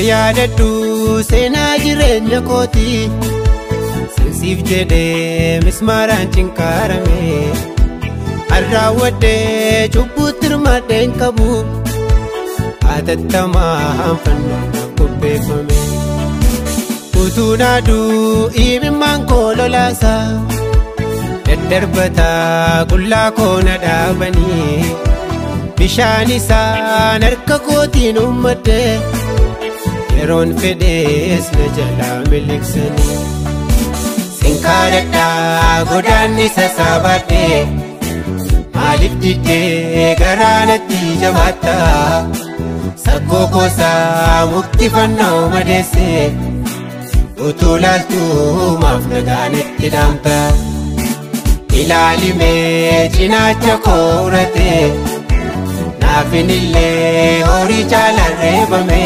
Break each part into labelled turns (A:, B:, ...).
A: yaadadhu seenaa jireenya kooti sinsiif jedhee mismaaraan cinqaarame arraawwadhee cubbuutti hirmaadhee hin qabu hatattamaan fannoon qopheeffame utuu naaduu imimmaan koo lolaasa daddarbataa qullaa koo na dhaabanii bishaan isaan harka kootiin ummadde yeroon fedhees na jalaa miliqsanii sinkaadhadhaa godaannisa saabadhe maaliif diddee garaa natti jabaatta saggoo koosaa mukti fannoo madeesse utuu laaltuu maaf nagaanitti dhaamta ilaalimee cinaacha koo urate naafinillee horii caalaan reebame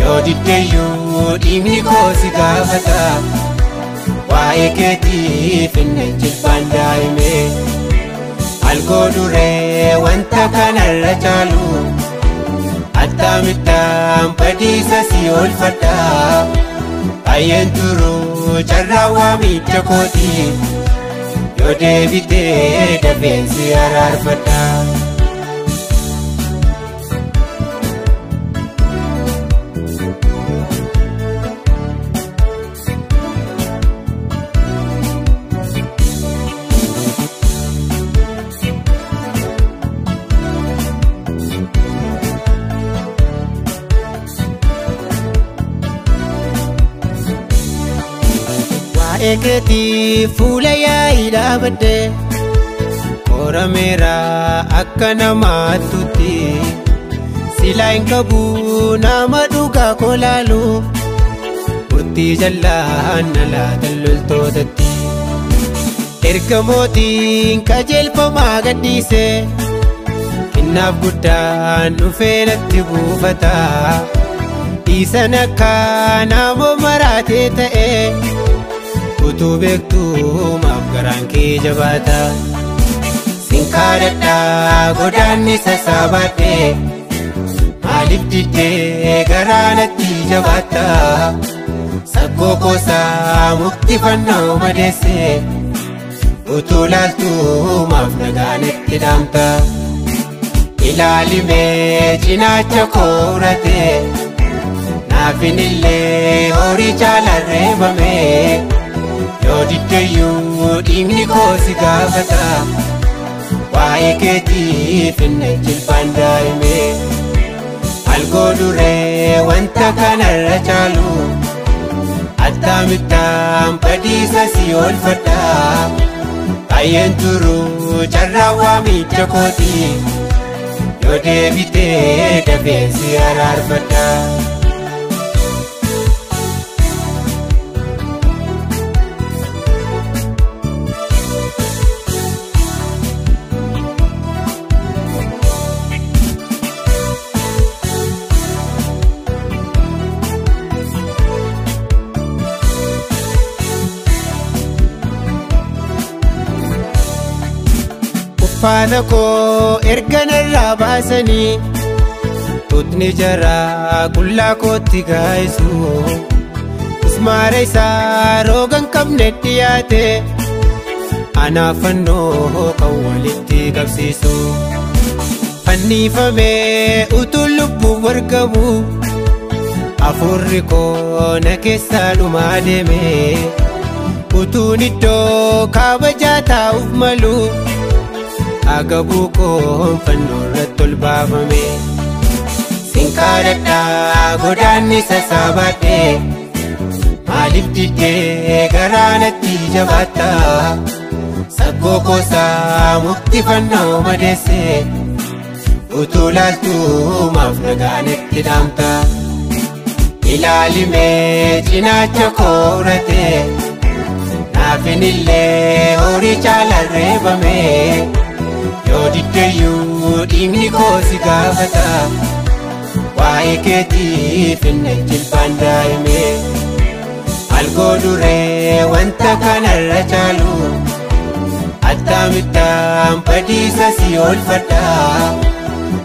A: yoo diddeeyyuu dhiigni koo si gaafata waa'ee keetiif inni jilbaan daa'ime algoo duree wanta kanarra caalu attaamittaan badiisa si oolfadha baay'een turuu carraa waamicha kooti yoo deebitee dafeensi araarfadha. Ekeeti fuula yaa'ii dhaabadde qorameera akka namaatutti silaa hin qabu nama dhugaa koo laalu murtii jallaan na laatan loltootatti erga mootiin qajeelfamaa gadhiise kinnaaf guddaan dhufee natti buufata dhiisan akka nama maraatee ta'e utuu beektuu maaf garaan kee jabaata sinkaadhadhaa godaannisa saabadhe maaliif diddee garaa natti jabaatta saggoo koosaa mukti fannoo madeesse utuu laaltuu maaf nagaanitti dhaamta ilaalimee cinaacha koo urate naafinillee horii caalaan reebame yoo diddeeyyuu dhiigni koo si gaafata waa'ee keetiif inni jilbaan daa'ime algoo duree wanta kanarra caalu attaamittaan badiisa si oolfadha baay'een turuu carraa waamicha kooti yoo deebitee dafeensi araarfadha. Faana koo erga narraa baasanii tutni jaraa qullaa kootti gaa'isu mismaara isaa roogan qabne dhiyaate anaaf fannoo kan walitti qabsiisu fannifamee utuu lubbuun argamu hafuurri koo na keessaa dhumaa deeme utuun iddoo kabajaa taa'uuf malu agabuu koo fannoo irratti ol baafame sinkaadhadhaa godaannisa saabadhe maaliif diddee garaa natti jabaatta saggoo koosaa mukti fannoo madeesse utuu laaltuu maaf nagaanitti dhaamta ilaalimee cinaacha koo urate naafinillee horii caalaan reebame yoo diddeeyyuu dhiigni koo si gaafata waa'ee keetiif inni jilbaan daa'ime algoo duree wanta kanarra caalu attaamittaan badiisa si oolfadha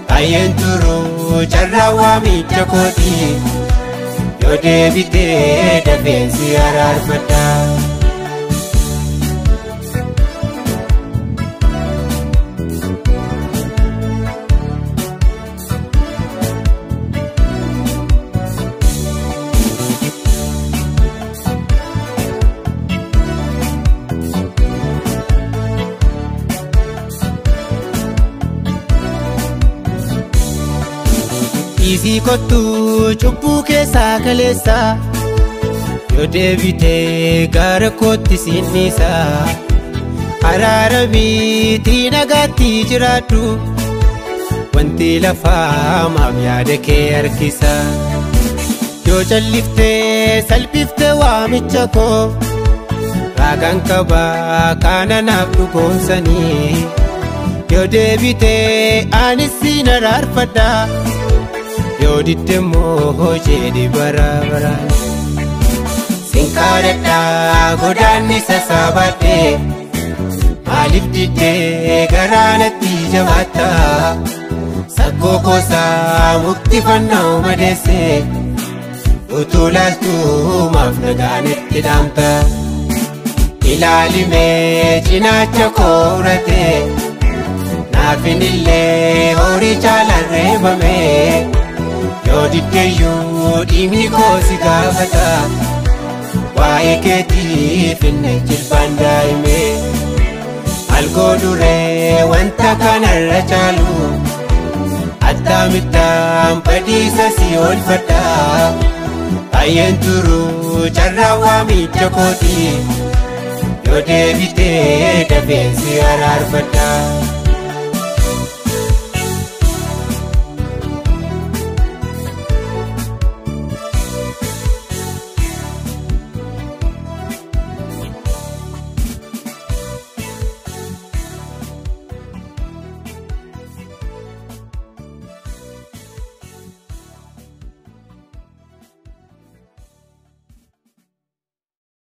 A: baay'een turuu carraa waamicha kooti yoo deebitee dafeensi araarfadha. Isii kottu cubbuu keessaa kaleessa yoo deebitee gara kootti sinniisa araaramiitii nagaatti jiraadhu wanti lafaa maaf yaada kee harkisa yoo calliftee salphiftee waamicha koo raagaan qabaa kana naaf dhugoomsanii yoo deebitee anis siin araarfadha. Yoo didde moo jedhi bara baraan sinkaadhadha godaanni sassaabadhee maaliif diddee garaanatti jabaatta saggoo koosaa muktifannoo madeessee utuu laaltuu maaf nagaanitti dhaamta ilaalimee cinaacha kooratee naafinillee horii caalaan reebamee yoo diddeeyyuu dhiigni koo si gaafata waa'ee keetiif inni jilbaan daa'imee algoo duree wanta kanarra caalu addaamittaan badiisa si oolfadha baay'een turu carraa waamicha kooti yoo deebitee dafeensi araarfadha.